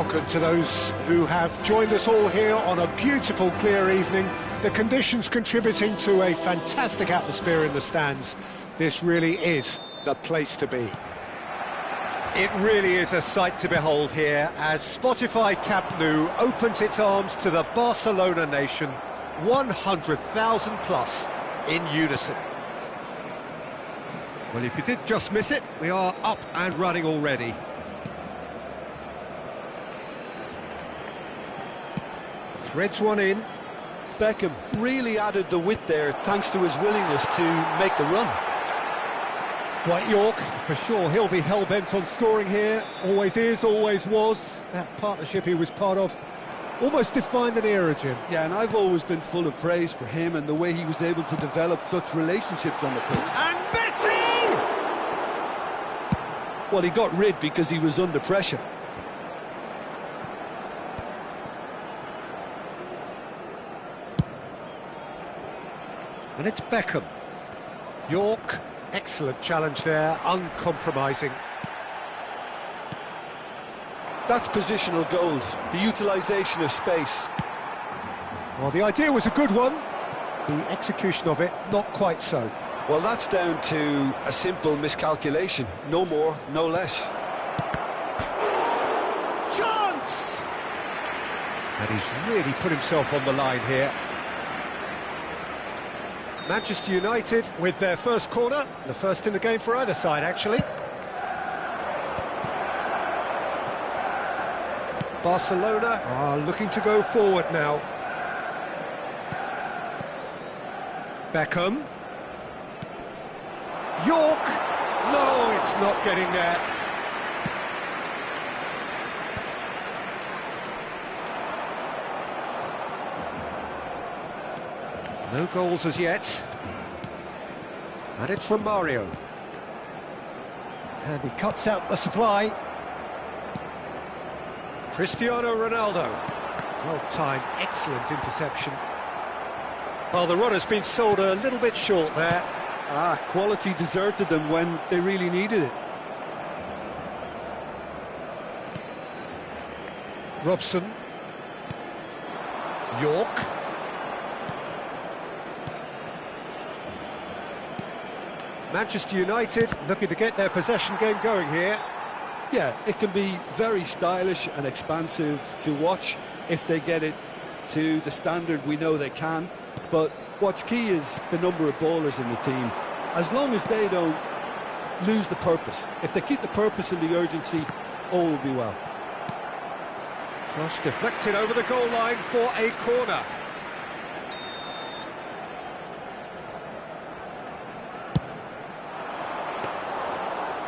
welcome to those who have joined us all here on a beautiful, clear evening. The conditions contributing to a fantastic atmosphere in the stands. This really is the place to be. It really is a sight to behold here as Spotify Camp Nou opens its arms to the Barcelona nation, 100,000 plus in unison. Well, if you did just miss it, we are up and running already. Threads one in. Beckham really added the width there thanks to his willingness to make the run. Dwight York, for sure, he'll be hell-bent on scoring here. Always is, always was. That partnership he was part of almost defined an era, Jim. Yeah, and I've always been full of praise for him and the way he was able to develop such relationships on the pitch. And Messi! Well, he got rid because he was under pressure. And it's Beckham. York, excellent challenge there, uncompromising. That's positional gold, the utilisation of space. Well, the idea was a good one, the execution of it, not quite so. Well, that's down to a simple miscalculation, no more, no less. Chance! And he's really put himself on the line here. Manchester United with their first corner, the first in the game for either side, actually. Barcelona are looking to go forward now. Beckham. York! No, it's not getting there. No goals as yet. And it's from Mario. And he cuts out the supply. Cristiano Ronaldo. Well-timed, excellent interception. Well, the run has been sold a little bit short there. Quality deserted them when they really needed it. Robson. York. Manchester United looking to get their possession game going here. Yeah, it can be very stylish and expansive to watch if they get it to the standard we know they can. But what's key is the number of ballers in the team. As long as they don't lose the purpose, if they keep the purpose and the urgency, all will be well. Cross deflected over the goal line for a corner.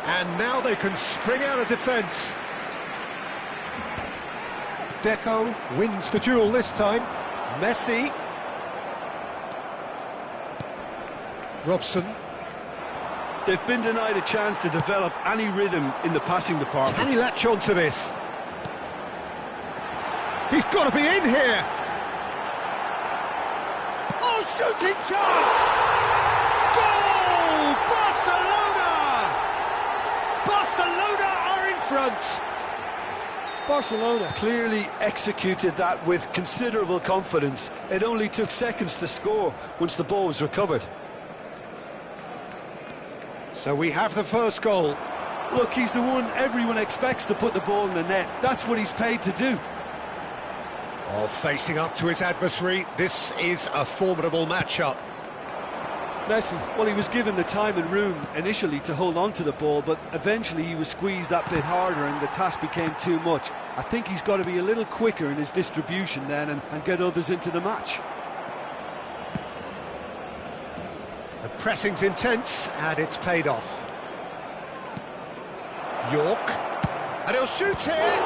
And now they can spring out of defence. Deco wins the duel this time. Messi. Robson. They've been denied a chance to develop any rhythm in the passing department. Can he latch on to this? He's got to be in here! Oh, shooting chance! Goal! Barcelona! Barcelona are in front! Barcelona clearly executed that with considerable confidence. It only took seconds to score once the ball was recovered. So we have the first goal. Look, he's the one everyone expects to put the ball in the net. That's what he's paid to do. Oh, facing up to his adversary, this is a formidable matchup. Messi, well, he was given the time and room initially to hold on to the ball, but eventually he was squeezed that bit harder and the task became too much. I think he's got to be a little quicker in his distribution then and get others into the match. The pressing's intense, and it's paid off. York, and he'll shoot here!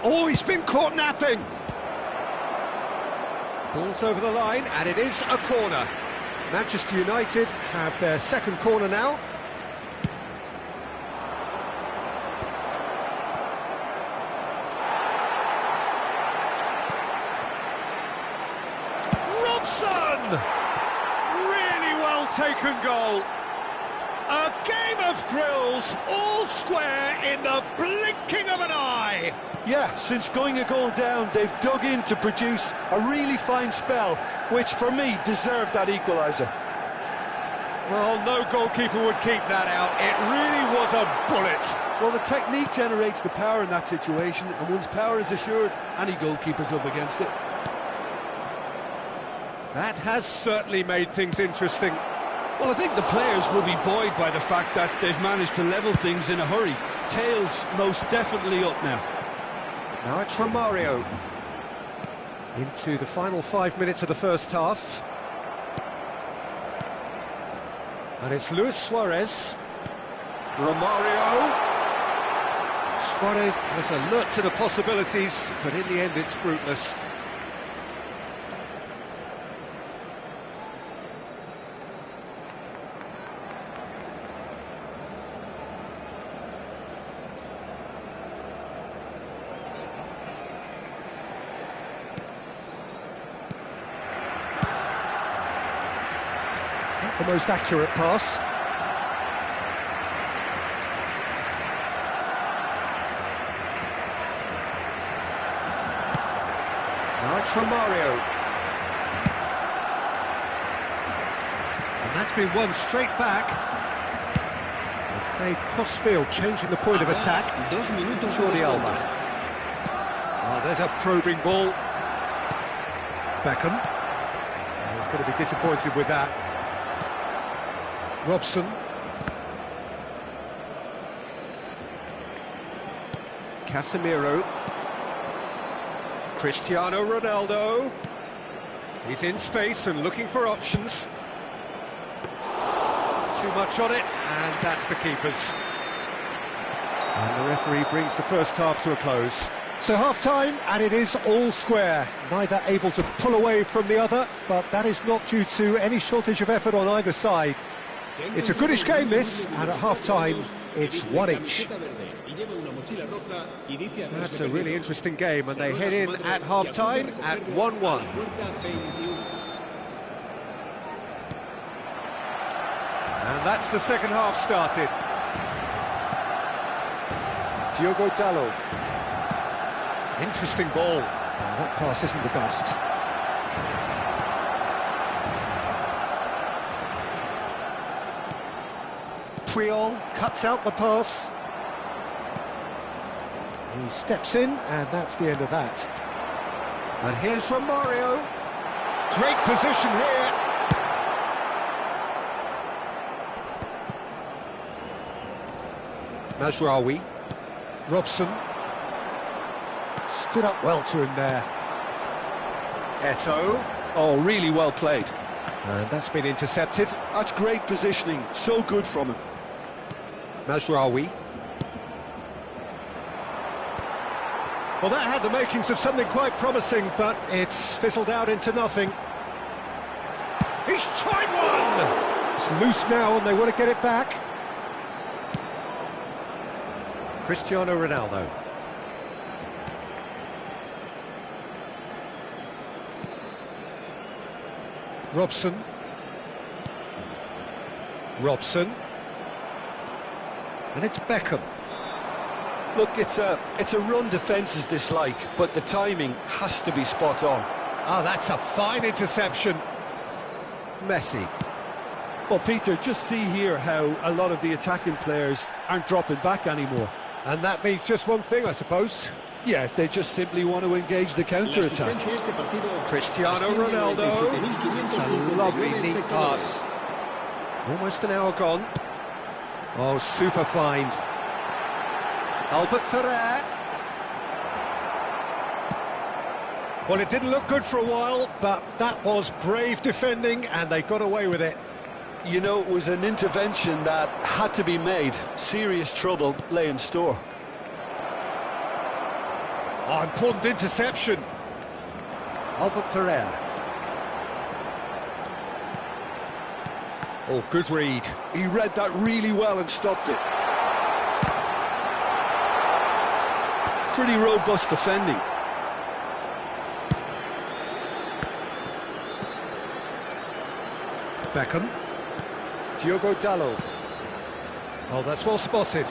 Oh, he's been caught napping! Ball's over the line, and it is a corner. Manchester United have their second corner now. Robson! Really well taken goal. A game of thrills, all square in the blinking of an eye. Yeah, since going a goal down, they've dug in to produce a really fine spell, which for me deserved that equaliser. Well, no goalkeeper would keep that out. It really was a bullet. Well, the technique generates the power in that situation, and once power is assured, any goalkeeper's up against it. That has certainly made things interesting. Well, I think the players will be buoyed by the fact that they've managed to level things in a hurry. Tails most definitely up now. Now it's Romario. Into the final 5 minutes of the first half. And it's Luis Suarez. Romario. Suarez was alert to the possibilities, but in the end it's fruitless. The most accurate pass. Now it's Romario. And that's been won straight back. They played cross-field, changing the point of attack. Jordi Alba. Oh, there's a probing ball. Beckham. Oh, he's going to be disappointed with that. Robson. Casemiro. Cristiano Ronaldo. He's in space and looking for options. Too much on it, and that's the keeper's. And the referee brings the first half to a close. So half-time, and it is all square. Neither able to pull away from the other, but that is not due to any shortage of effort on either side. It's a goodish game, this, and at half-time, it's one each. That's a really interesting game, and they head in at half-time at 1-1. And that's the second half started. Diogo Dalot. Interesting ball. Oh, that pass isn't the best. Puyol cuts out the pass. He steps in, and that's the end of that. And here's Romario. Great position here. Mazraoui. Robson. Stood up well to him there. Eto'o. Oh, really well played. And that's been intercepted. That's great positioning, so good from him. Mazraoui. Well, that had the makings of something quite promising, but it's fizzled out into nothing. He's tried one! It's loose now, and they want to get it back. Cristiano Ronaldo. Robson. Robson. And it's Beckham. Look, it's a run defences dislike, but the timing has to be spot on. Oh, that's a fine interception. Messi. Well, Peter, just see here how a lot of the attacking players aren't dropping back anymore. And that means just one thing, I suppose. Yeah, they just simply want to engage the counter-attack. Cristiano Ronaldo. It's a lovely, neat pass. Almost an hour gone. Oh, super find. Albert Ferrer. Well, it didn't look good for a while, but that was brave defending, and they got away with it. You know, it was an intervention that had to be made. Serious trouble lay in store. Oh, important interception. Albert Ferrer. Oh, good read. He read that really well and stopped it. Pretty robust defending. Beckham. Diogo Dalot. Oh, that's well spotted.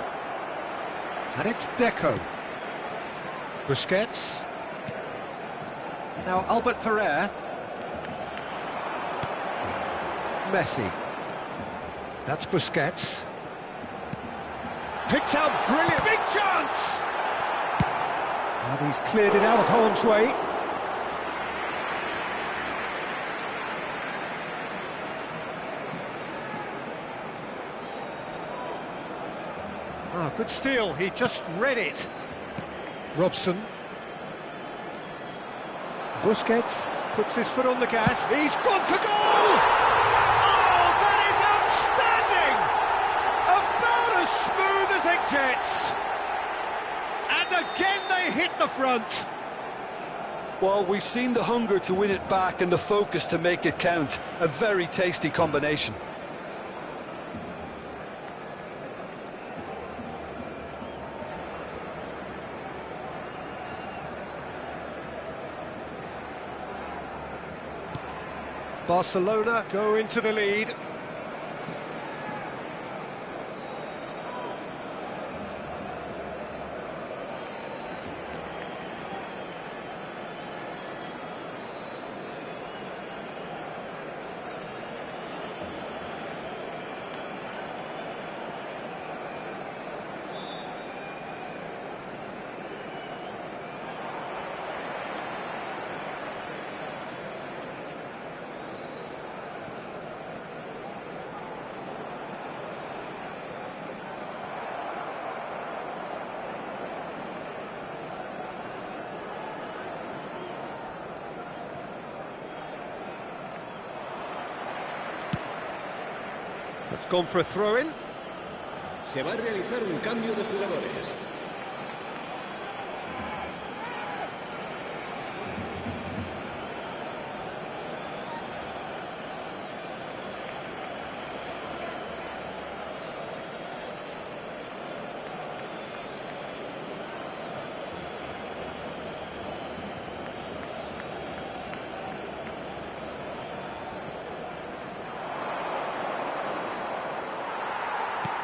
And it's Deco. Busquets. Now Albert Ferrer. Messi. That's Busquets. Picked out, brilliant, big chance! And he's cleared it out of harm's way. Ah, good steal, he just read it. Robson. Busquets puts his foot on the gas. He's gone for goal! Oh, that is outstanding! About as smooth as it gets. And again they hit the front. Well, we've seen the hunger to win it back and the focus to make it count. A very tasty combination. Barcelona go into the lead. It's gone for a throw-in. Se va a realizar un cambio de jugadores.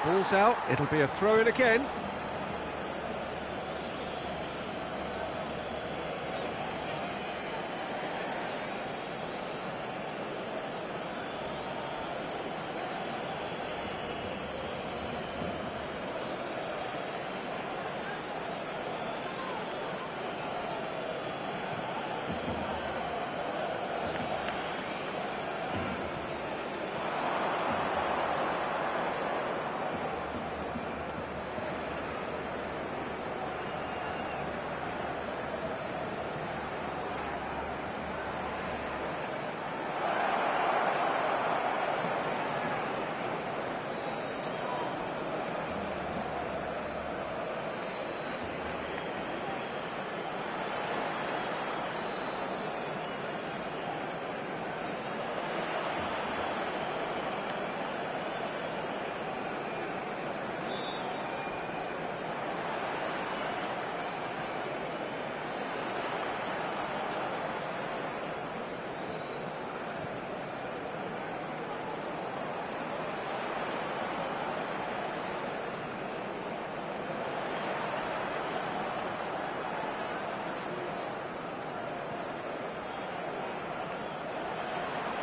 Ball's out, it'll be a throw-in again.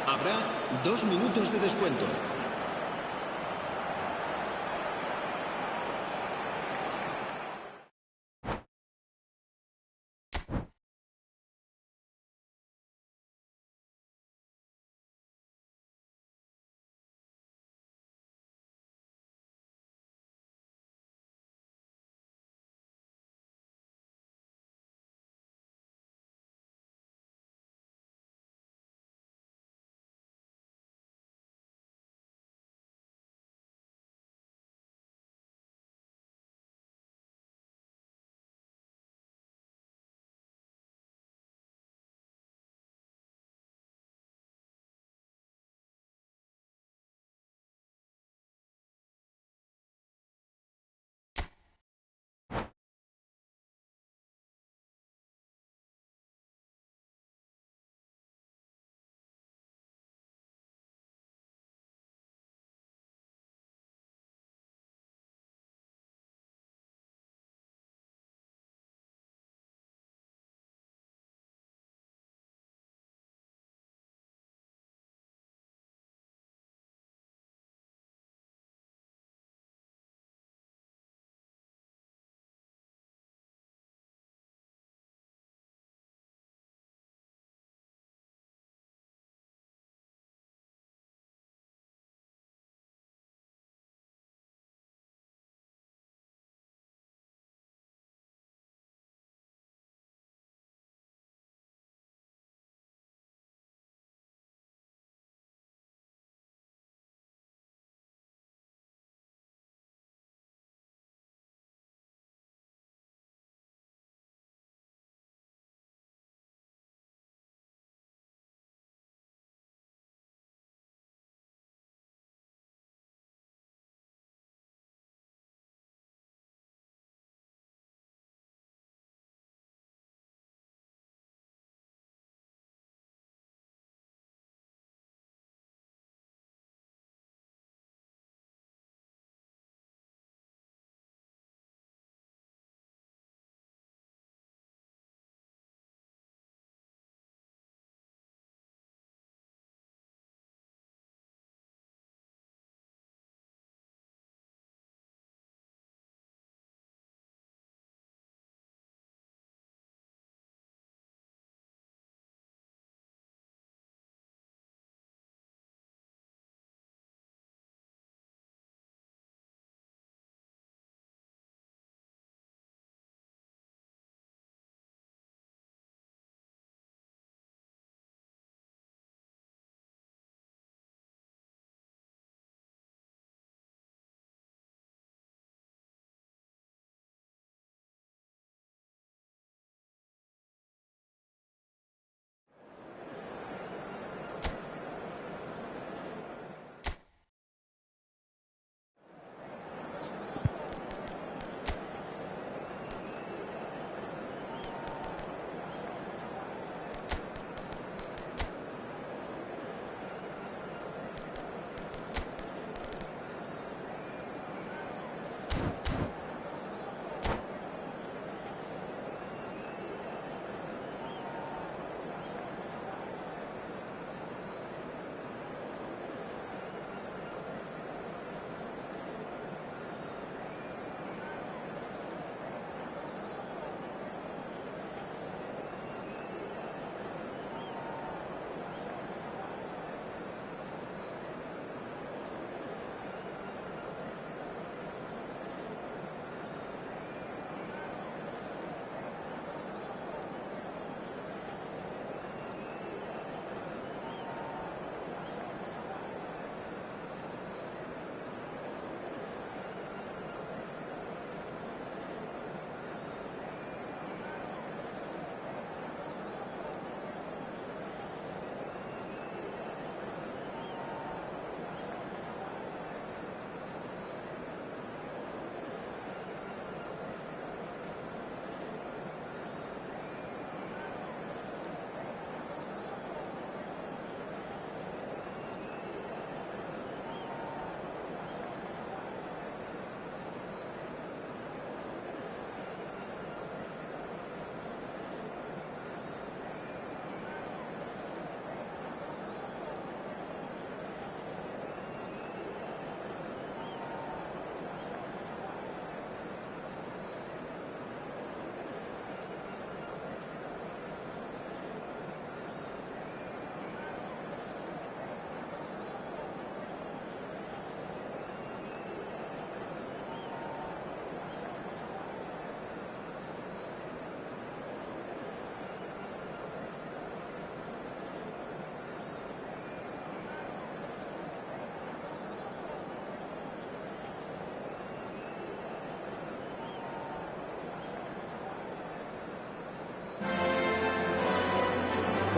Habrá 2 minutos de descuento.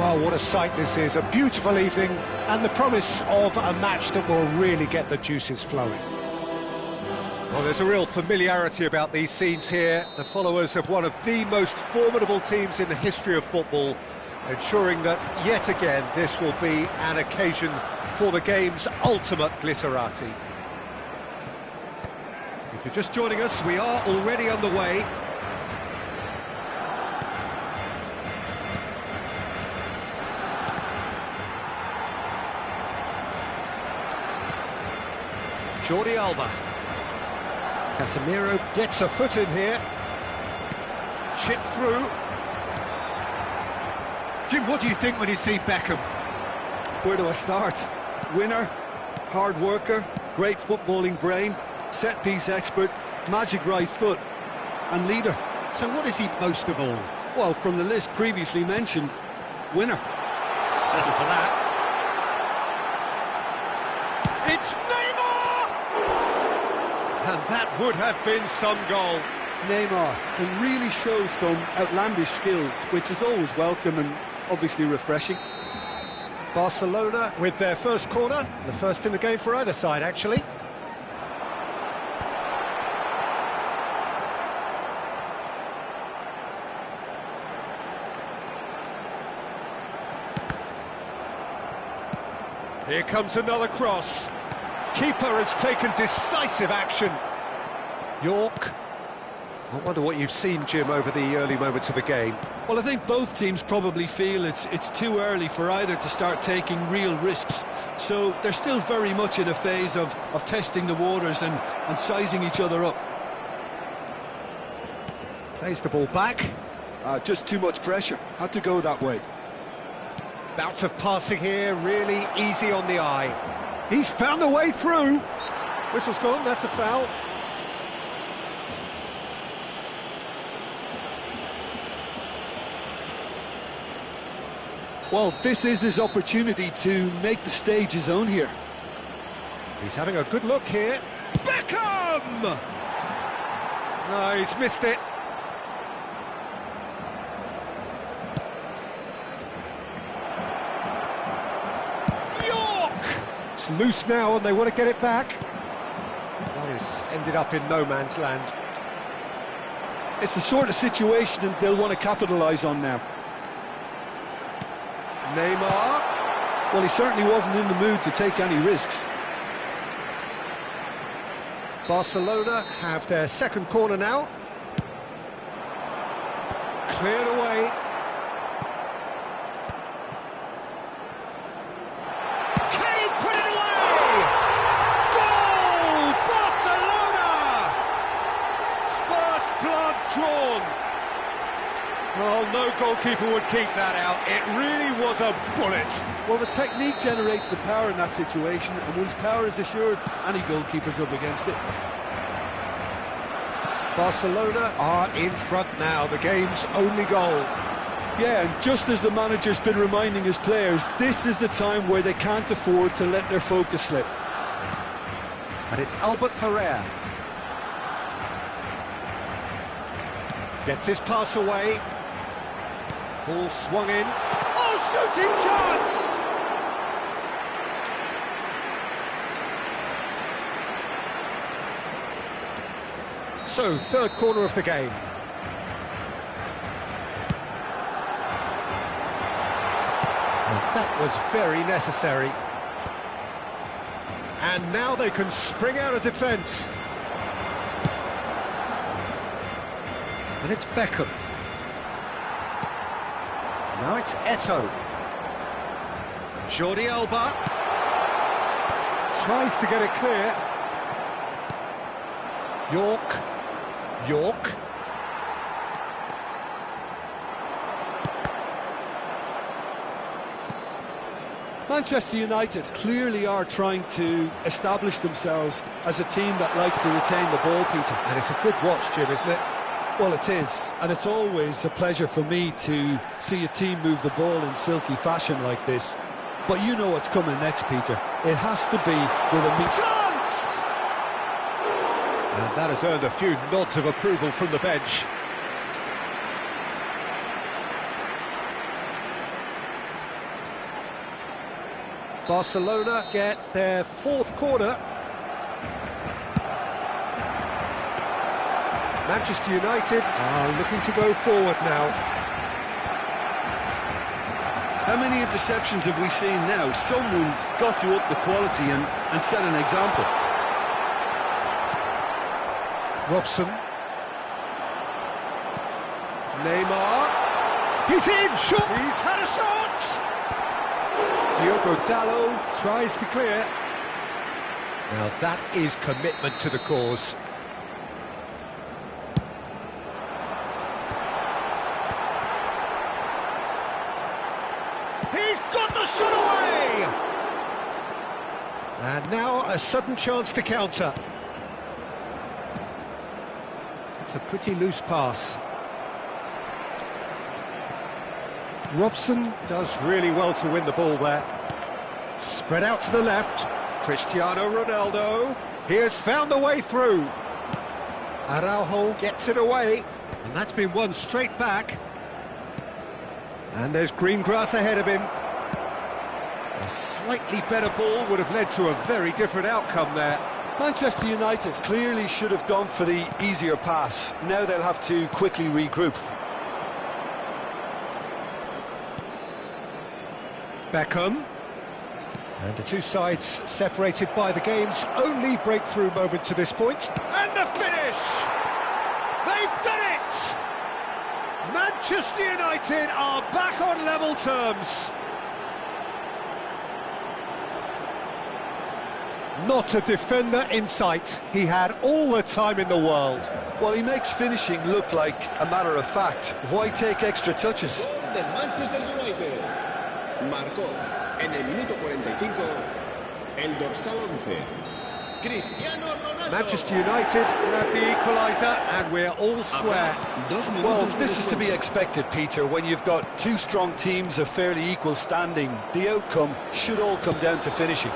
Well, what a sight this is, a beautiful evening, and the promise of a match that will really get the juices flowing. Well, there's a real familiarity about these scenes here. The followers of one of the most formidable teams in the history of football, ensuring that, yet again, this will be an occasion for the game's ultimate glitterati. If you're just joining us, we are already underway. Jordi Alba. Casemiro gets a foot in here. Chip through. Jim, what do you think when you see Beckham? Where do I start? Winner, hard worker, great footballing brain, set-piece expert, magic right foot, and leader. So what is he most of all? Well, from the list previously mentioned, winner. Settle for that. It's Neymar! And that would have been some goal. Neymar can really show some outlandish skills, which is always welcome and obviously refreshing. Barcelona with their first corner, the first in the game for either side, actually. Here comes another cross. Keeper has taken decisive action. York. I wonder what you've seen, Jim, over the early moments of the game. Well, I think both teams probably feel it's too early for either to start taking real risks. So they're still very much in a phase of testing the waters and sizing each other up. Plays the ball back. Just too much pressure. Had to go that way. Bout of passing here, really easy on the eye. He's found a way through. Whistle's gone, that's a foul. Well, this is his opportunity to make the stage his own here. He's having a good look here. Beckham! No, he's missed it. York! It's loose now and they want to get it back. Well, it's ended up in no man's land. It's the sort of situation that they'll want to capitalise on now. Neymar. Well, he certainly wasn't in the mood to take any risks. Barcelona have their second corner now. Cleared away. Kane put it away! Goal! Barcelona! First blood drawn. Well, no goalkeeper would keep that out. It really was a bullet. Well, the technique generates the power in that situation, and once power is assured, any goalkeeper's up against it. Barcelona are in front now, the game's only goal. Yeah, and just as the manager's been reminding his players, this is the time where they can't afford to let their focus slip. And it's Albert Ferrer. Gets his pass away. Ball swung in. Oh, shooting chance! So, third corner of the game. And that was very necessary. And now they can spring out of defence. And it's Beckham. Now it's Eto'o. Jordi Alba. Tries to get it clear. York. Manchester United clearly are trying to establish themselves as a team that likes to retain the ball, Peter. And it's a good watch, Jim, isn't it? Well, it is, and it's always a pleasure for me to see a team move the ball in silky fashion like this. But you know what's coming next, Peter. It has to be with a chance! And that has earned a few nods of approval from the bench. Barcelona get their fourth corner. Manchester United are looking to go forward now. How many interceptions have we seen now? Someone's got to up the quality and set an example. Robson. Neymar. He's in, shot! He's had a shot! Diogo Dalot tries to clear. Now that is commitment to the cause. He's got the shot away! And now a sudden chance to counter. It's a pretty loose pass. Robson does really well to win the ball there. Spread out to the left. Cristiano Ronaldo. He has found the way through. Araujo gets it away. And that's been won straight back. And there's green grass ahead of him. A slightly better ball would have led to a very different outcome there. Manchester United clearly should have gone for the easier pass. Now they'll have to quickly regroup. Beckham. And the two sides separated by the game's only breakthrough moment to this point. And the finish! They've done it! Manchester United are back on level terms. Not a defender in sight. He had all the time in the world. Well, he makes finishing look like a matter of fact. Why take extra touches? Gol del Manchester United. Marcó en el minuto 45 el dorsal 11. Cristiano Ronaldo. Manchester United grab the equaliser and we're all square. Well, this is to be expected, Peter. When you've got two strong teams of fairly equal standing, the outcome should all come down to finishing.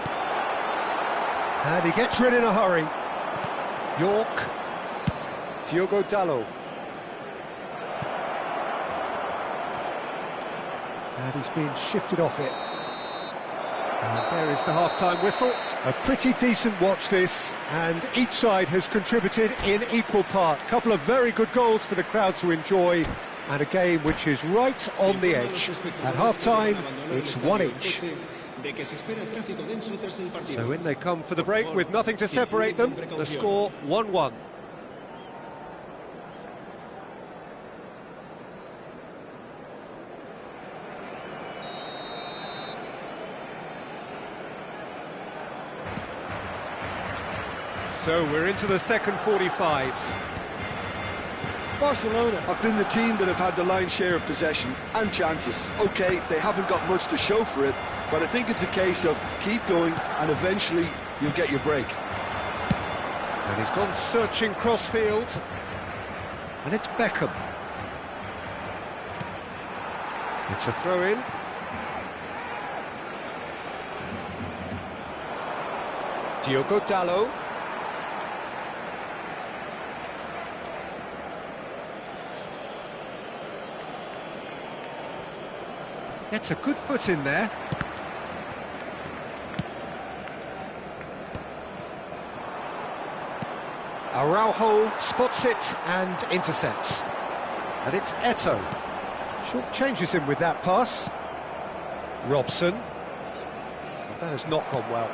And he gets rid in a hurry. York. Diogo Dalot. And he's been shifted off it. And there is the half-time whistle. A pretty decent watch this, and each side has contributed in equal part. A couple of very good goals for the crowd to enjoy, and a game which is right on the edge. At half-time, it's one each. So in they come for the break with nothing to separate them. The score 1-1. So we're into the second 45. Barcelona have been the team that have had the lion's share of possession and chances. OK, they haven't got much to show for it, but I think it's a case of keep going and eventually you'll get your break. And he's gone searching crossfield. And it's Beckham. It's a throw-in. Diogo Dalot. Gets a good foot in there. Araujo spots it and intercepts. And it's Eto'o. Short changes him with that pass. Robson. Well, that has not gone well.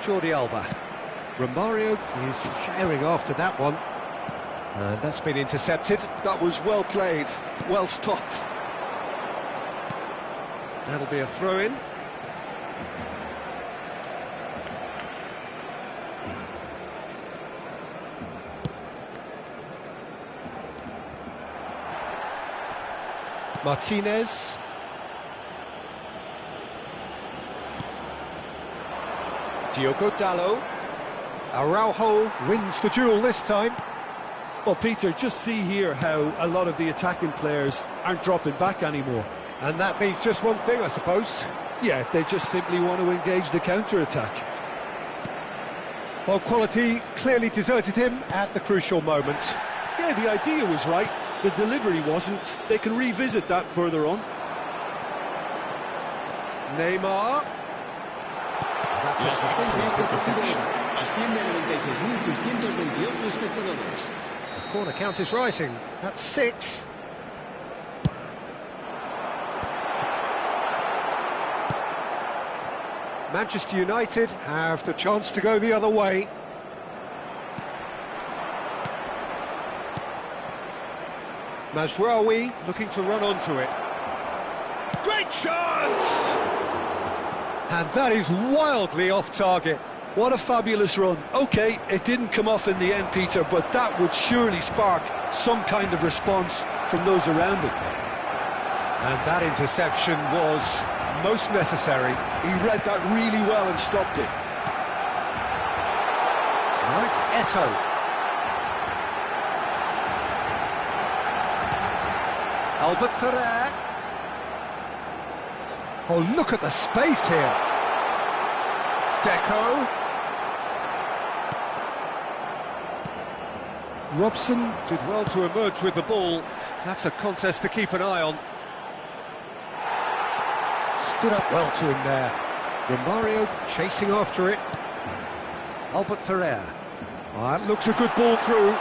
Jordi Alba. Romario is firing after that one. And that's been intercepted. That was well played, well stopped. That'll be a throw-in. Martinez. Diogo Dalot. Araujo wins the duel this time. Well, Peter, just see here how a lot of the attacking players aren't dropping back anymore. And that means just one thing, I suppose. Yeah, they just simply want to engage the counter-attack. Well, quality clearly deserted him at the crucial moment. Yeah, the idea was right, the delivery wasn't. They can revisit that further on. Neymar. That's La an asistencia a excellent este partido interception. asciende a 96.628 espectadores. The corner count is rising. That's 6. Manchester United have the chance to go the other way. Mazraoui looking to run onto it. Great chance! And that is wildly off target. What a fabulous run. OK, it didn't come off in the end, Peter, but that would surely spark some kind of response from those around him. And that interception was most necessary. He read that really well and stopped it. Now it's Eto'o. Albert Ferrer. Oh, look at the space here. Deco. Robson did well to emerge with the ball. That's a contest to keep an eye on. Stood up well to him there. Romario chasing after it. Albert Ferrer. Oh, that looks a good ball through.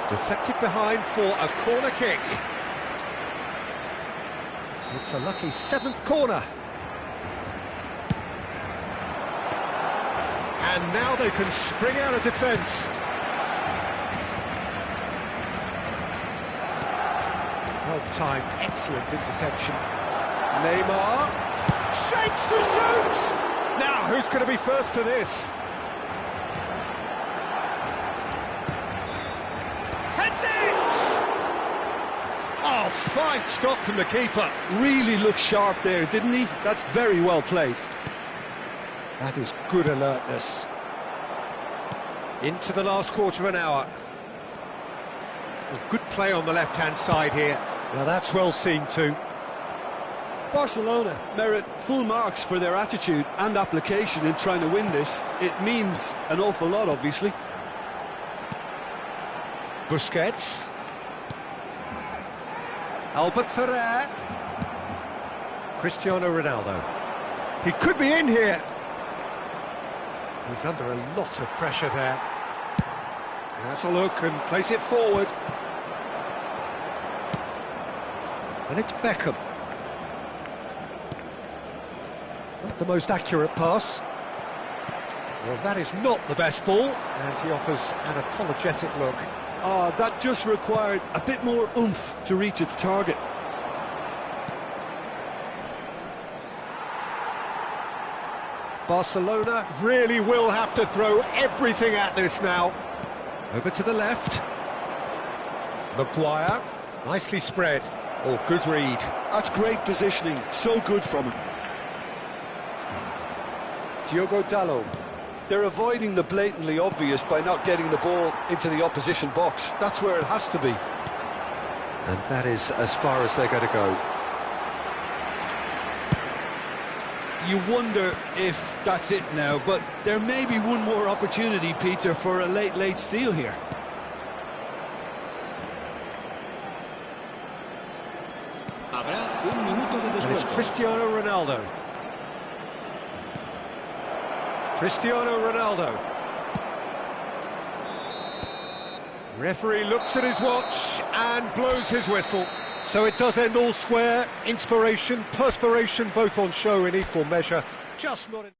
Deflected behind for a corner kick. It's a lucky 7th corner. And now they can spring out of defence. Well-timed, excellent interception. Neymar shapes to shoot! Now, who's going to be first to this? Heads it! Oh, fine stop from the keeper. Really looked sharp there, didn't he? That's very well played. That is good alertness. Into the last quarter of an hour. A good play on the left-hand side here. Now that's well seen too. Barcelona merit full marks for their attitude and application in trying to win this. It means an awful lot, obviously. Busquets. Albert Ferrer. Cristiano Ronaldo. He could be in here. He's under a lot of pressure there. Has a look and place it forward. And it's Beckham. Not the most accurate pass. Well, that is not the best ball, and he offers an apologetic look. Ah, that just required a bit more oomph to reach its target. Barcelona really will have to throw everything at this now. Over to the left. Maguire, nicely spread. Oh, good read. That's great positioning, so good from him. Diogo Dalot. They're avoiding the blatantly obvious by not getting the ball into the opposition box. That's where it has to be. And that is as far as they're going to go. You wonder if that's it now, but there may be one more opportunity, Peter, for a late steal here. Habrá un minuto de And it's descuento. Cristiano Ronaldo. Cristiano Ronaldo. Referee looks at his watch and blows his whistle. So it does end all square. Inspiration, perspiration, both on show in equal measure. Just not in...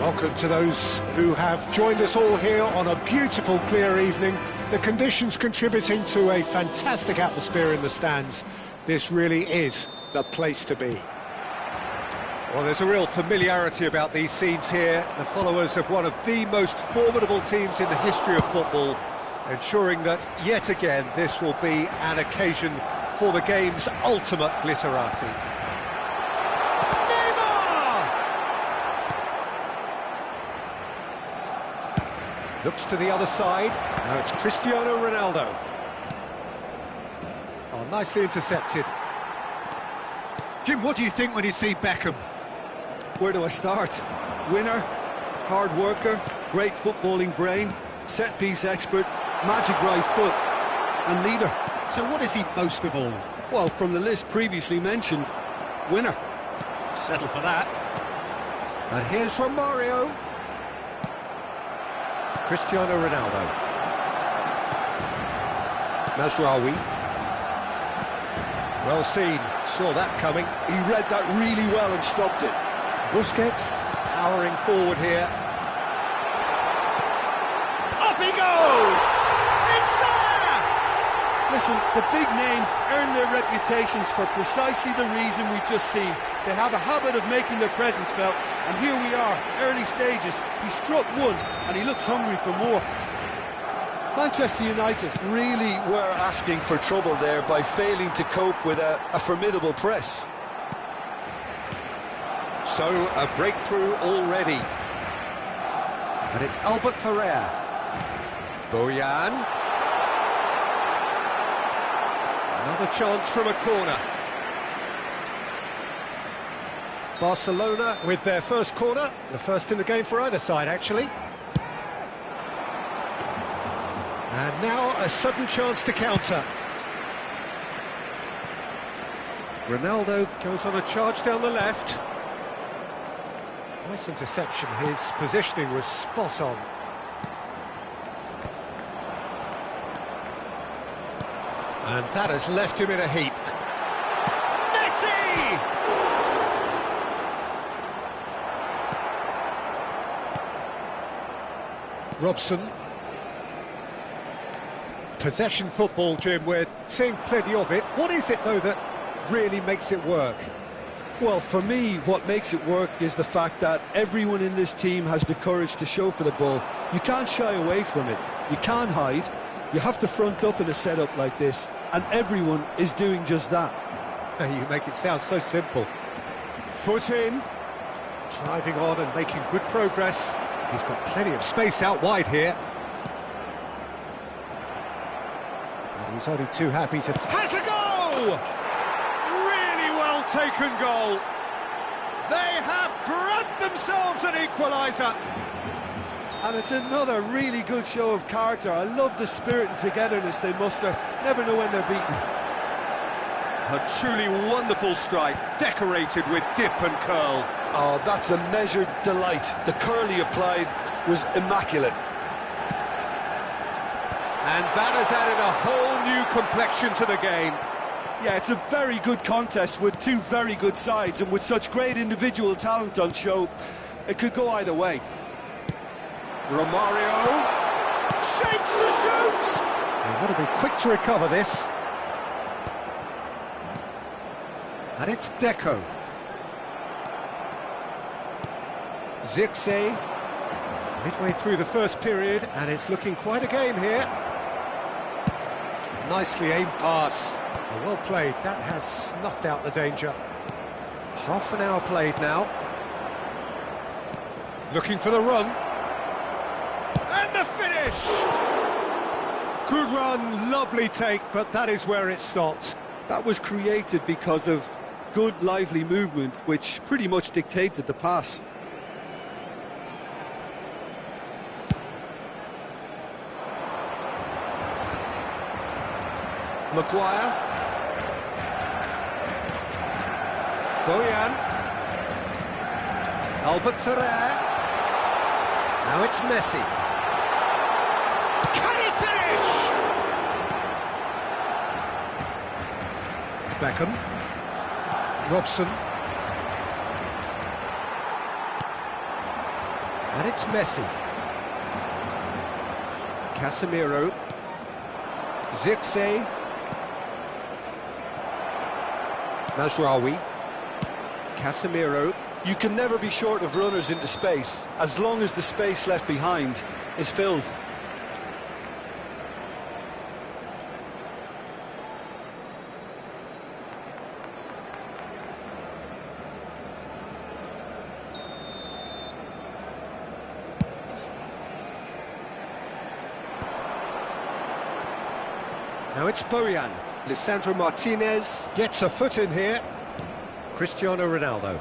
Welcome to those who have joined us all here on a beautiful, clear evening. The conditions contributing to a fantastic atmosphere in the stands. This really is the place to be. Well, there's a real familiarity about these scenes here. The followers of one of the most formidable teams in the history of football, ensuring that, yet again, this will be an occasion for the game's ultimate glitterati. Looks to the other side. Now it's Cristiano Ronaldo. Oh, nicely intercepted. Jim, what do you think when you see Beckham? Where do I start? Winner, hard worker, great footballing brain, set-piece expert, magic right foot, and leader. So what is he most of all? Well, from the list previously mentioned, winner. Settle for that. And here's from Mario. Cristiano Ronaldo. Mazraoui. Well seen, saw that coming. He read that really well and stopped it. Busquets powering forward here. Up he goes! It's there! Listen, the big names earn their reputations for precisely the reason we've just seen. They have a habit of making their presence felt, and here we are, early stages. He struck one, and he looks hungry for more. Manchester United really were asking for trouble there by failing to cope with a formidable press. So, a breakthrough already. And it's Albert Ferrer. Bojan. Another chance from a corner. Barcelona with their first corner, the first in the game for either side, actually. And now a sudden chance to counter. Ronaldo goes on a charge down the left. Nice interception, his positioning was spot on. And that has left him in a heap. Messi! Robson. Possession football, Jim, we're seeing plenty of it. What is it, though, that really makes it work? Well, for me, what makes it work is the fact that everyone in this team has the courage to show for the ball. You can't shy away from it. You can't hide. You have to front up in a setup like this, and everyone is doing just that. You make it sound so simple. Foot in, driving on and making good progress. He's got plenty of space out wide here. And he's only too happy to... Has a goal! Really well taken goal. They have grabbed themselves an equaliser. And it's another really good show of character. I love the spirit and togetherness they muster. Never know when they're beaten. A truly wonderful strike, decorated with dip and curl. Oh, that's a measured delight. The curl he applied was immaculate. And that has added a whole new complexion to the game. Yeah, it's a very good contest with two very good sides, and with such great individual talent on show, it could go either way. Romario shapes to shoot. They've got to be quick to recover this. And it's Deco. Zirkzee, midway through the first period, and it's looking quite a game here. Nicely aimed pass. Well played, that has snuffed out the danger. Half an hour played now. Looking for the run. And the finish! Good run, lovely take, but that is where it stopped. That was created because of good, lively movement, which pretty much dictated the pass. Maguire. Bojan. Albert Ferrer. Now it's Messi. Can he finish? Beckham. Robson. And it's Messi. Casemiro. Zirkzee. Mazraoui. Casemiro. You can never be short of runners into space, as long as the space left behind is filled. Now it's Bojan. Lisandro Martinez gets a foot in here. Cristiano Ronaldo.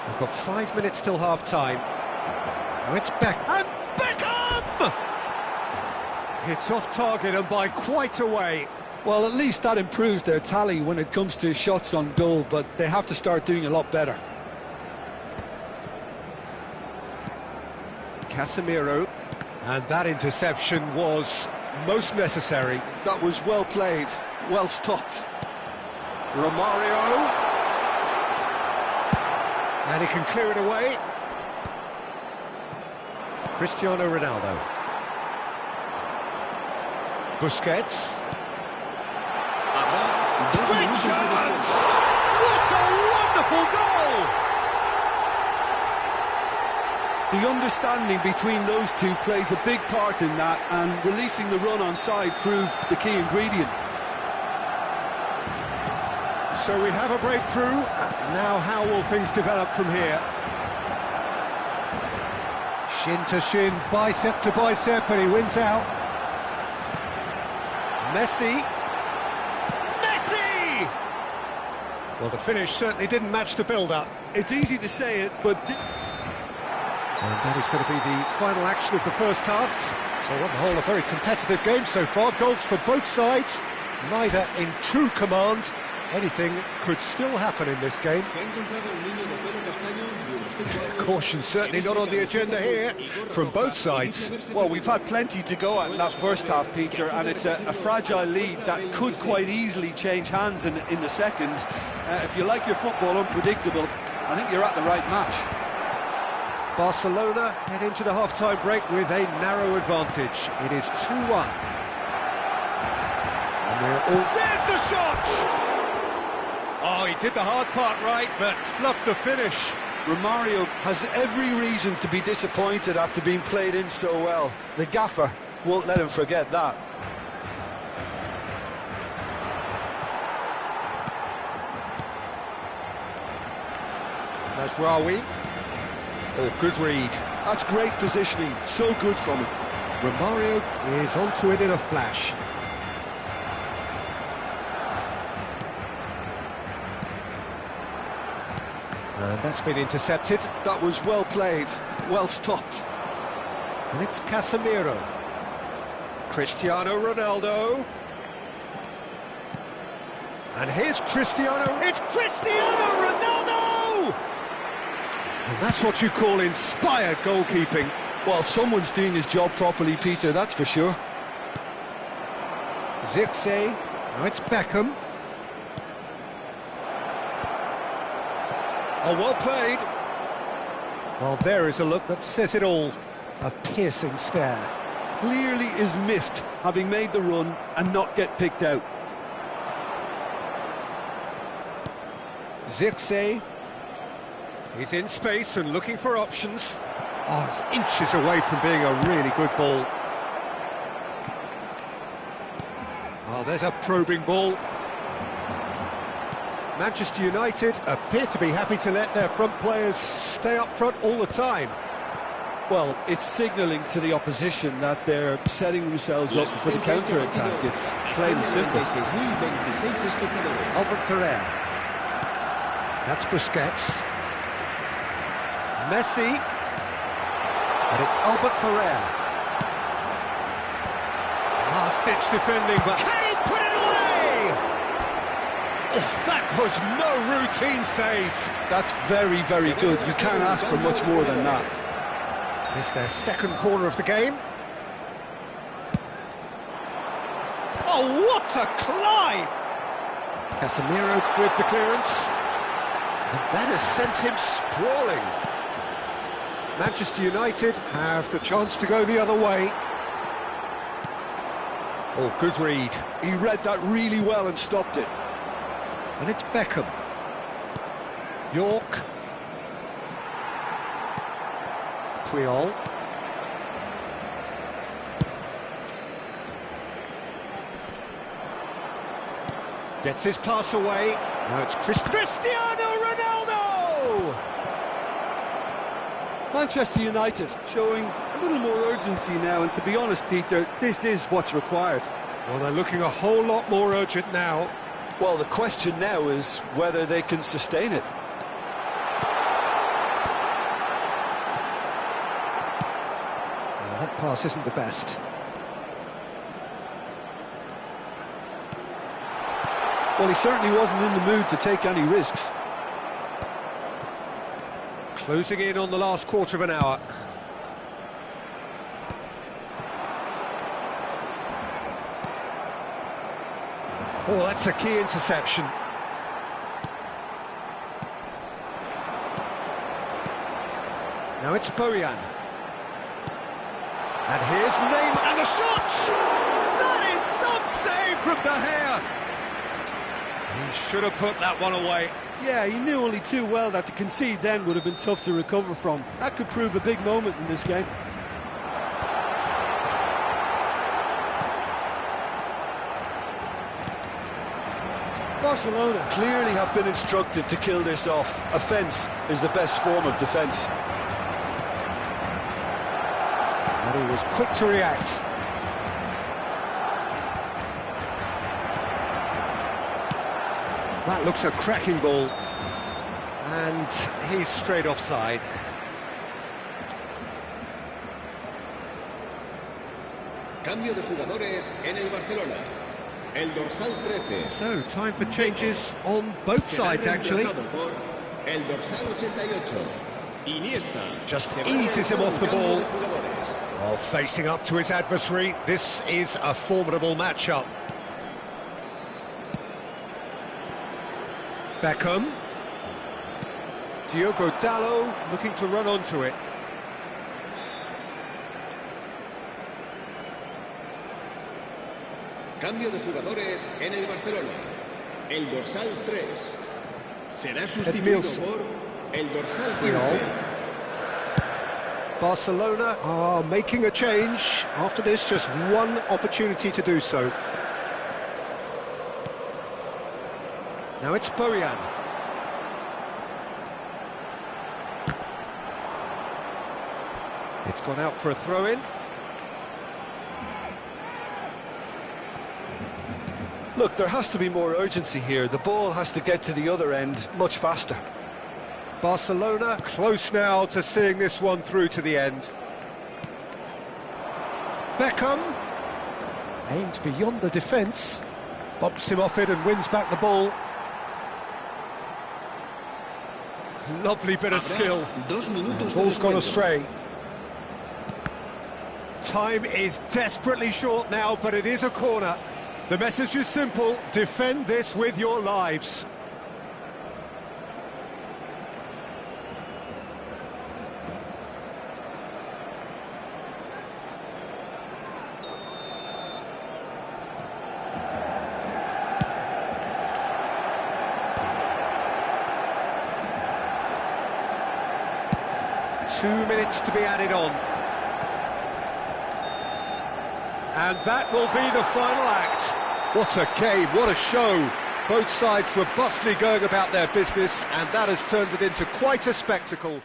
We've got 5 minutes till half-time. Now it's and Beckham! It's off target and by quite a way. Well, at least that improves their tally when it comes to shots on goal, but they have to start doing a lot better. Casemiro. And that interception was most necessary. That was well played, well stopped. Romario. And he can clear it away. Cristiano Ronaldo. Busquets. Great chance! What a wonderful goal! The understanding between those two plays a big part in that, and releasing the run on side proved the key ingredient. So we have a breakthrough. Now how will things develop from here? Shin to shin, bicep to bicep, and he wins out. Messi. Messi! Well, the finish certainly didn't match the build-up. It's easy to say it, but... And that is going to be the final action of the first half. So on the whole, a very competitive game so far. Goals for both sides, neither in true command. Anything could still happen in this game. Caution certainly not on the agenda here from both sides. Well, we've had plenty to go at in that first half, Peter, and it's a fragile lead that could quite easily change hands in the second. If you like your football unpredictable, I think you're at the right match. Barcelona head into the half-time break with a narrow advantage. It is 2-1. And we're all... There's the shot! Oh, he did the hard part right, but fluffed the finish. Romario has every reason to be disappointed after being played in so well. The gaffer won't let him forget that. Mazraoui. Oh, good read. That's great positioning, so good from him. Romario is onto it in a flash. And that's been intercepted. That was well played, well stopped. And it's Casemiro. Cristiano Ronaldo. And here's Cristiano. It's Cristiano Ronaldo! And that's what you call inspired goalkeeping. Well, someone's doing his job properly, Peter, that's for sure. Zirkzee. Now it's Beckham. Oh, well played. Well, there is a look that says it all. A piercing stare. Clearly is miffed, having made the run and not get picked out. Zirkzee. He's in space and looking for options. Oh, it's inches away from being a really good ball. Oh, there's a probing ball. Manchester United appear to be happy to let their front players stay up front all the time. Well, it's signalling to the opposition that they're setting themselves up for the counter-attack. It's plain and simple. Albert Ferrer. That's Busquets. Messi. And it's Albert Ferrer. Last-ditch defending, but can he put it away? Oh, that was no routine save. That's very, very good. You can't ask for much more than that. It's their second corner of the game. Oh, what a climb! Casemiro with the clearance. And that has sent him sprawling. Manchester United have the chance to go the other way. Oh, good read. He read that really well and stopped it. And it's Beckham. York. Puyol. Gets his pass away. Now it's Cristiano Ronaldo! Manchester United showing a little more urgency now, and to be honest, Peter, this is what's required. Well, they're looking a whole lot more urgent now. Well, the question now is whether they can sustain it. Well, that pass isn't the best. Well, he certainly wasn't in the mood to take any risks. Closing in on the last quarter of an hour. Oh, that's a key interception. Now it's Bojan. And here's Neymar, and the shot! That is some save from De Gea! He should have put that one away. Yeah, he knew only too well that to concede then would have been tough to recover from. That could prove a big moment in this game. Barcelona clearly have been instructed to kill this off. Offence is the best form of defence. And he was quick to react. That looks a cracking ball. And he's straight offside. Cambio de jugadores en el Barcelona. El dorsal 13. So, time for changes on both sides, actually. Por el dorsal 88. Iniesta. Just eases him off the ball. Oh, facing up to his adversary. This is a formidable matchup. Beckham. Diogo Dalot looking to run onto it. Cambio de jugadores en el Barcelona. El dorsal 3 será sustituido por el dorsal 15. Barcelona are making a change. After this, just one opportunity to do so. Now it's Bojan. It's gone out for a throw-in. Look, there has to be more urgency here. The ball has to get to the other end much faster. Barcelona close now to seeing this one through to the end. Beckham aims beyond the defence, bumps him off it and wins back the ball. Lovely bit of skill. Ball's gone astray. Time is desperately short now, but it is a corner. The message is simple: defend this with your lives. Two minutes to be added on. And that will be the final act. What a game, what a show. Both sides robustly going about their business, and that has turned it into quite a spectacle.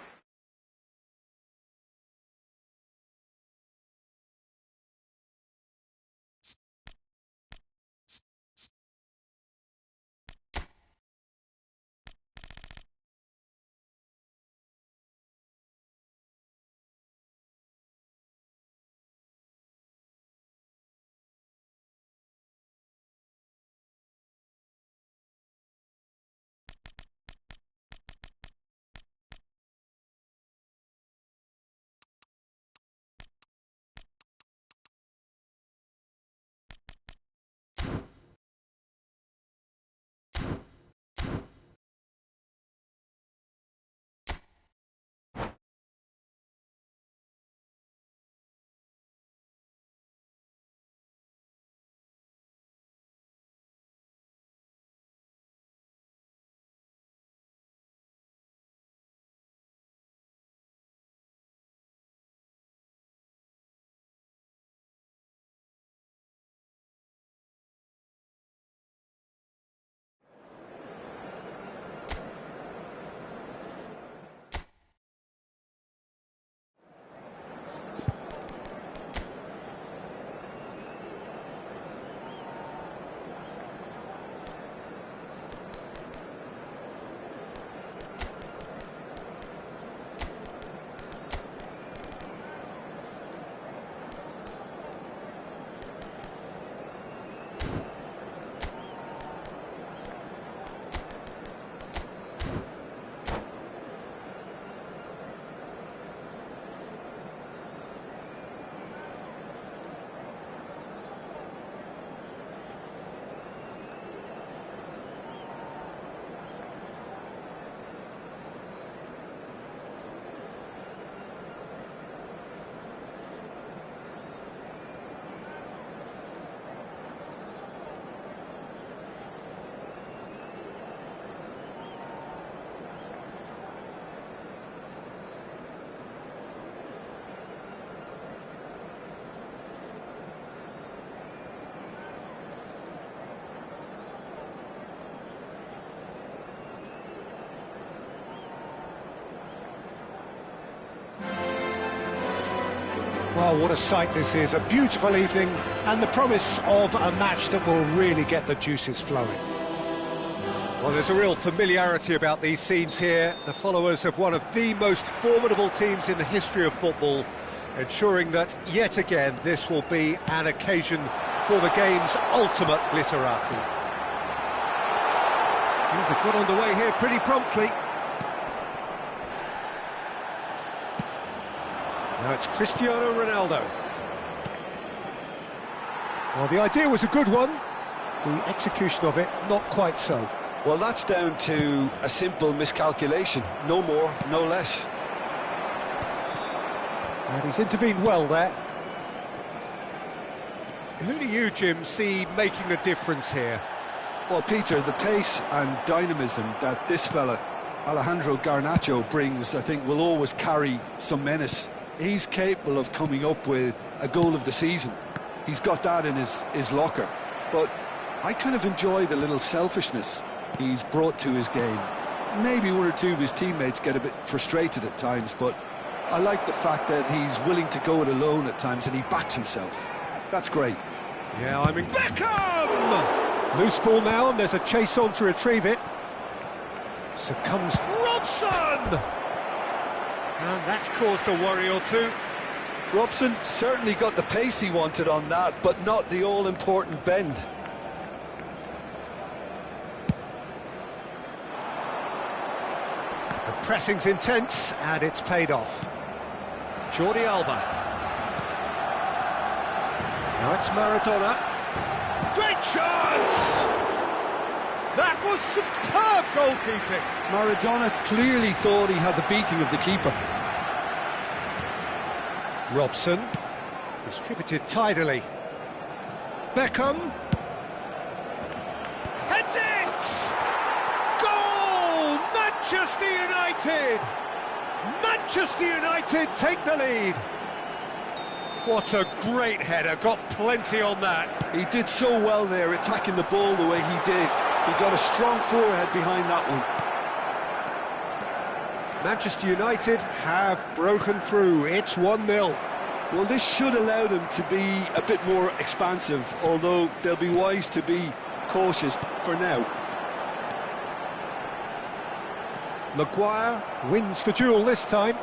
Well, what a sight this is, a beautiful evening and the promise of a match that will really get the juices flowing. Well, there's a real familiarity about these scenes here. The followers of one of the most formidable teams in the history of football, ensuring that, yet again, this will be an occasion for the game's ultimate glitterati. They've got underway here pretty promptly. Now it's Cristiano Ronaldo. Well, the idea was a good one, the execution of it not quite so. Well, that's down to a simple miscalculation. No more, no less. And he's intervened well there. Who do you, Jim, see making the difference here? Well, Peter, the pace and dynamism that this fella, Alejandro Garnacho, brings, I think, will always carry some menace. He's capable of coming up with a goal of the season. He's got that in his locker. But I kind of enjoy the little selfishness he's brought to his game. Maybe one or two of his teammates get a bit frustrated at times, but I like the fact that he's willing to go it alone at times and he backs himself. That's great. Yeah, I mean, Beckham! Loose ball now, and there's a chase on to retrieve it. Succumbs. Robson! and that's caused a worry or two. Robson certainly got the pace he wanted on that, but not the all-important bend. The pressing's intense, and it's paid off. Jordi Alba. Now it's Maradona. Great chance! That was superb goalkeeping. Maradona clearly thought he had the beating of the keeper. Robson, distributed tidily. Beckham. Heads it! Goal! Manchester United! Manchester United take the lead. What a great header, got plenty on that. He did so well there, attacking the ball the way he did. He got a strong forehead behind that one. Manchester United have broken through. It's 1-0. Well, this should allow them to be a bit more expansive, although they'll be wise to be cautious for now. Maguire wins the duel this time.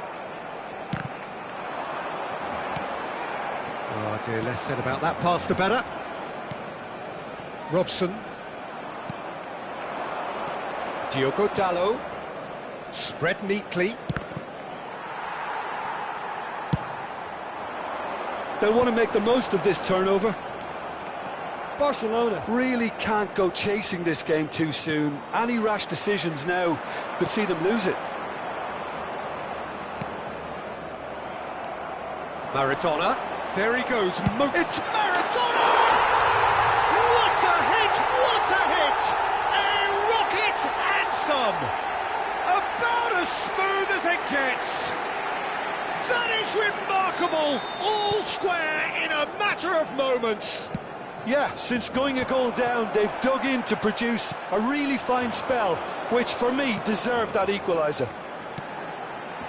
Oh dear, less said about that pass the better. Robson. Diogo Dalot. Spread neatly. They'll want to make the most of this turnover. Barcelona really can't go chasing this game too soon. Any rash decisions now could see them lose it. Maradona. There he goes. It's Maradona! What a hit! What a hit! A rocket and some! About as smooth as it gets! That is remarkable! All square in a matter of moments! Yeah, since going a goal down, they've dug in to produce a really fine spell, which for me deserved that equaliser.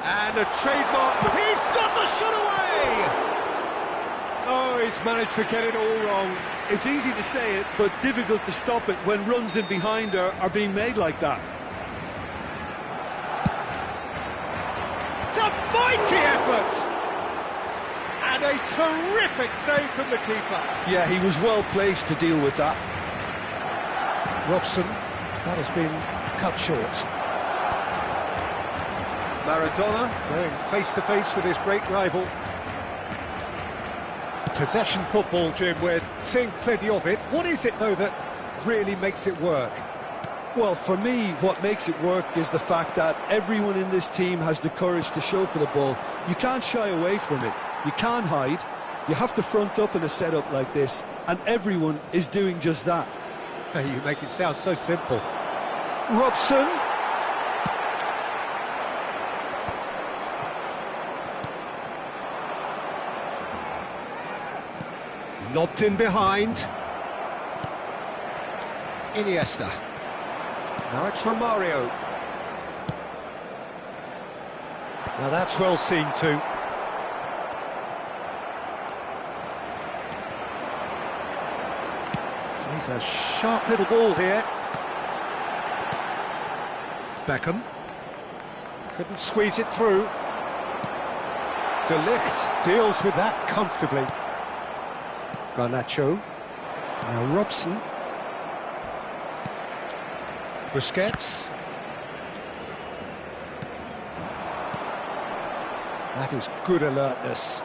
And a trademark. He's got the shot away! Oh, he's managed to get it all wrong. It's easy to say it, but difficult to stop it when runs in behind are being made like that. It's a mighty effort! And a terrific save from the keeper. Yeah, he was well placed to deal with that. Robson, that has been cut short. Maradona going face-to-face with his great rival. Possession football, Jim, we're seeing plenty of it. What is it, though, that really makes it work? Well, for me, what makes it work is the fact that everyone in this team has the courage to show for the ball. You can't shy away from it. You can't hide. You have to front up in a setup like this, and everyone is doing just that. You make it sound so simple. Robson. Lobbed in behind. Iniesta. Now it's Romario. Now that's well seen too. He's a sharp little ball here. Beckham. Couldn't squeeze it through. De Ligt deals with that comfortably. Garnacho. Now Robson. Busquets. That is good alertness.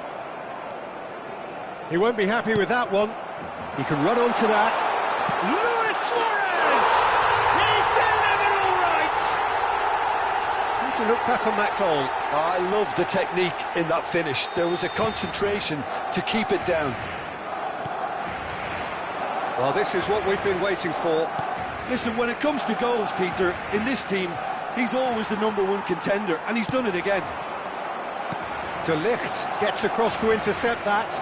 He won't be happy with that one. He can run onto that. Luis Suarez! He's delivered all right! How do you look back on that goal? I love the technique in that finish. There was a concentration to keep it down. Well, this is what we've been waiting for. Listen, when it comes to goals, Peter, in this team, he's always the #1 contender, and he's done it again. De Ligt gets across to intercept that.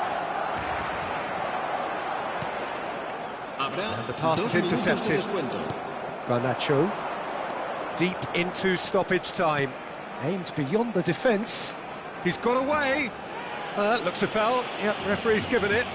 And the pass is intercepted. Garnacho. Deep into stoppage time. Aimed beyond the defence. He's got away. That looks a foul. Yep, referee's given it.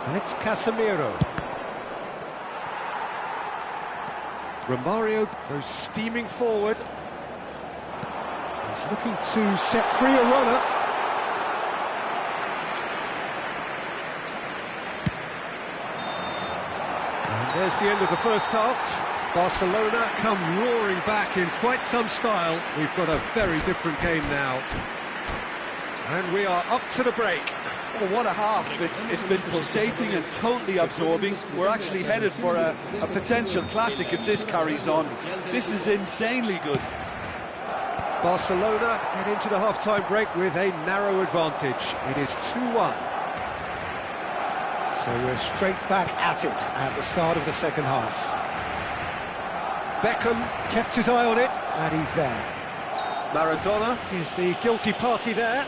And it's Casemiro. Romario goes steaming forward. He's looking to set free a runner. And there's the end of the first half. Barcelona come roaring back in quite some style. We've got a very different game now. And we are up to the break. Well, what a half. It's been pulsating and totally absorbing. We're actually headed for a potential classic if this carries on. This is insanely good. Barcelona head into the half-time break with a narrow advantage. It is 2-1. So we're straight back at it at the start of the second half. Beckham kept his eye on it, and he's there. Maradona is the guilty party there.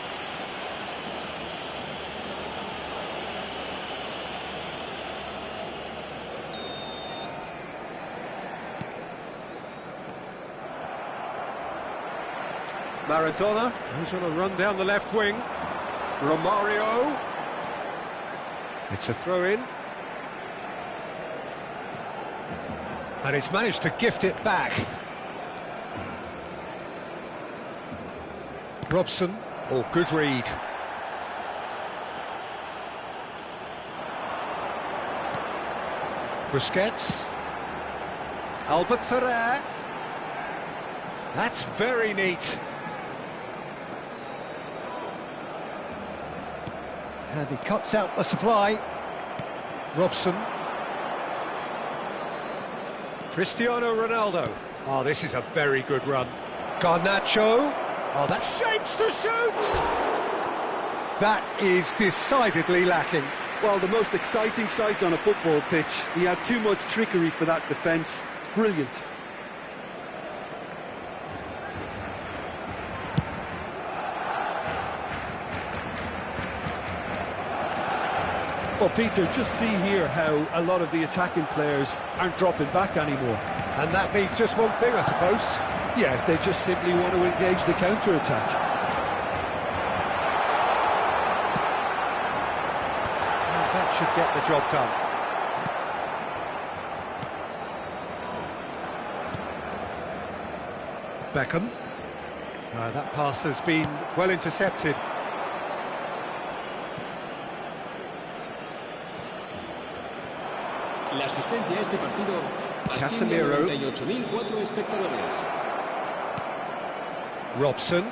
Maradona, who's on a run down the left wing. Romario. It's a throw-in. And he's managed to gift it back. Robson. Oh, good read. Busquets. Albert Ferrer. That's very neat. And he cuts out the supply. Robson. Cristiano Ronaldo. Oh, this is a very good run. Garnacho. Oh, that shapes to shoot! That is decidedly lacking. Well, the most exciting sight on a football pitch. He had too much trickery for that defence. Brilliant. Well, Peter, just see here how a lot of the attacking players aren't dropping back anymore. And that means just one thing, I suppose. Yeah, they just simply want to engage the counter-attack. And that should get the job done. Beckham. That pass has been well intercepted. La asistencia a este partido asciende a Casemiro. 98.004 espectadores. Robson.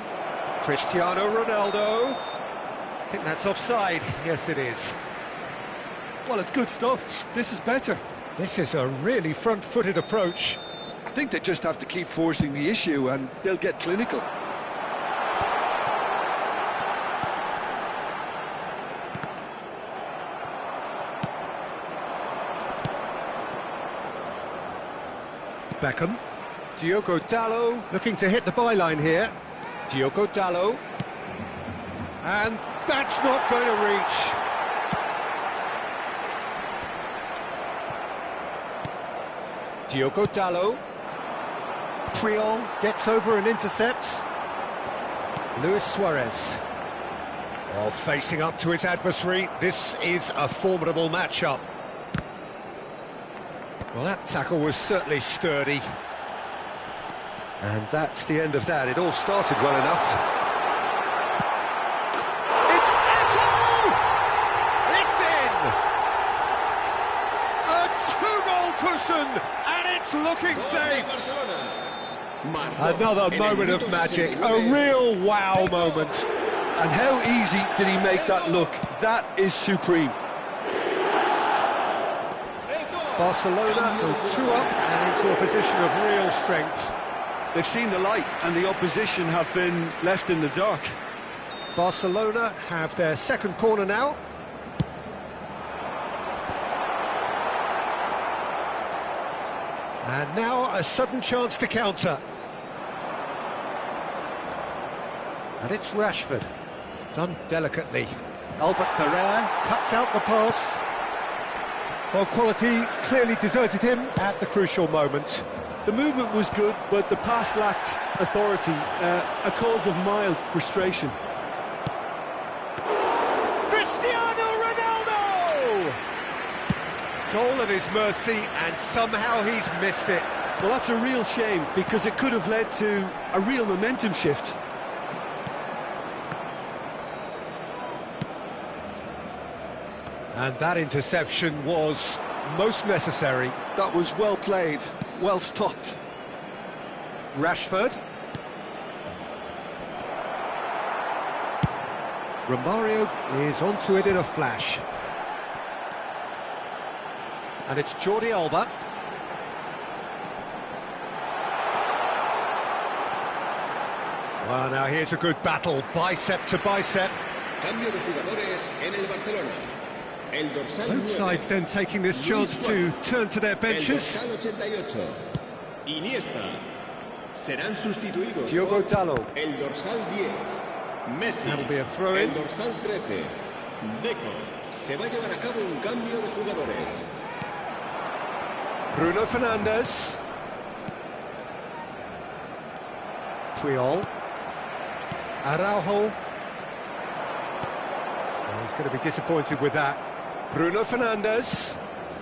Cristiano Ronaldo. I think that's offside. Yes, it is. Well, it's good stuff. This is better. This is a really front-footed approach. I think they just have to keep forcing the issue and they'll get clinical. Beckham. Diogo Dalot looking to hit the byline here. Diogo Dalot. And that's not going to reach. Diogo Dalot. Triol gets over and intercepts. Luis Suarez. Oh, facing up to his adversary. This is a formidable matchup. Well, that tackle was certainly sturdy. And that's the end of that. It all started well enough. It's Eto'o! It's in! A two-goal cushion, and it's looking safe. Another moment of magic, a real wow moment. And how easy did he make that look? That is supreme. Barcelona go 2 up and into a position of real strength. They've seen the light and the opposition have been left in the dark. Barcelona have their second corner now. And now a sudden chance to counter. And it's Rashford, done delicately. Albert Ferrer cuts out the pass. Well, quality clearly deserted him at the crucial moment. The movement was good, but the pass lacked authority, a cause of mild frustration. Cristiano Ronaldo! Goal at his mercy, and somehow he's missed it. Well, that's a real shame, because it could have led to a real momentum shift. And that interception was most necessary. That was well played, well stopped. Rashford. Romario is onto it in a flash. And it's Jordi Alba. Well, now here's a good battle, bicep to bicep. Cambio de jugadores en el Barcelona. El dorsal Both 9, sides then taking this chance to turn to their benches. El dorsal 88. Iniesta. Serán sustituidos. Diogo por Dalot. El dorsal 10. Messi. That'll be a throw-in. El dorsal 13. Deco. Se va a llevar a cabo un cambio de jugadores. Bruno Fernandes. Triol. Araujo. Oh, he's going to be disappointed with that. Bruno Fernandes.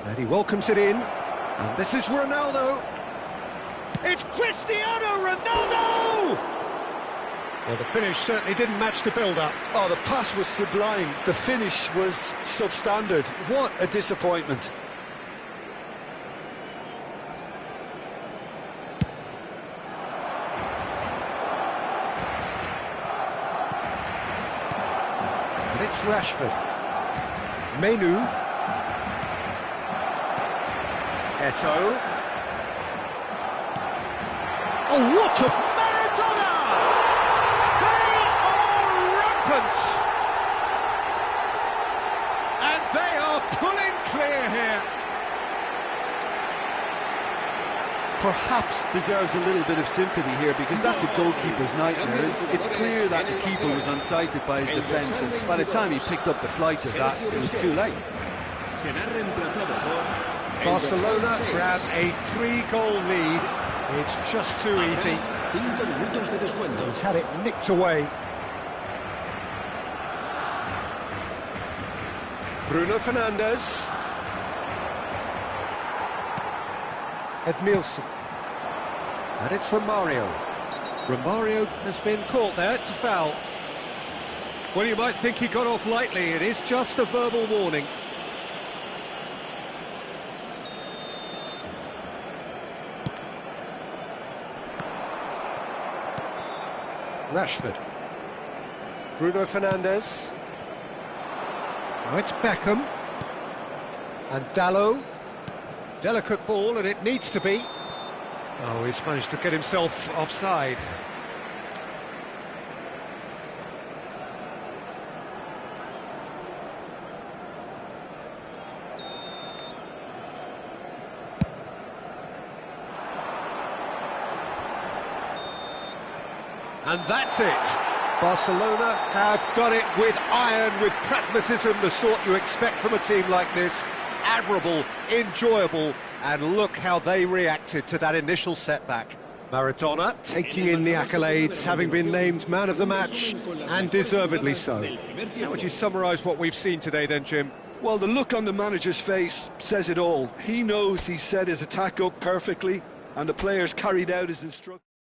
And he welcomes it in. And this is Ronaldo. It's Cristiano Ronaldo! Well, the finish certainly didn't match the build-up. Oh, the pass was sublime. The finish was substandard. What a disappointment. And it's Rashford. Menu. Eto'o. Oh, what a Maradona! They are rampant! And they are pulling clear here. Perhaps deserves a little bit of sympathy here, because that's a goalkeeper's nightmare. It's clear that the keeper was unsighted by his defence, and by the time he picked up the flight of that, it was too late. será reemplazado por... el Barcelona dorsal 6. grab a 3-goal lead. It's just too easy. 5 minutos de descuento. He's had it nicked away. Bruno Fernandes. Edmilson. And it's Romario. Romario has been caught there, it's a foul. Well, you might think he got off lightly. It is just a verbal warning. Rashford. Bruno Fernandes. Now it's Beckham. And Dalot. Delicate ball, and it needs to be. Oh, he's managed to get himself offside. And that's it. Barcelona have done it with iron, with pragmatism, the sort you expect from a team like this. Admirable, enjoyable, and look how they reacted to that initial setback. Maradona taking in the accolades, having been named man of the match, and deservedly so. How would you summarise what we've seen today then, Jim? Well, the look on the manager's face says it all. He knows he set his attack up perfectly, and the players carried out his instructions.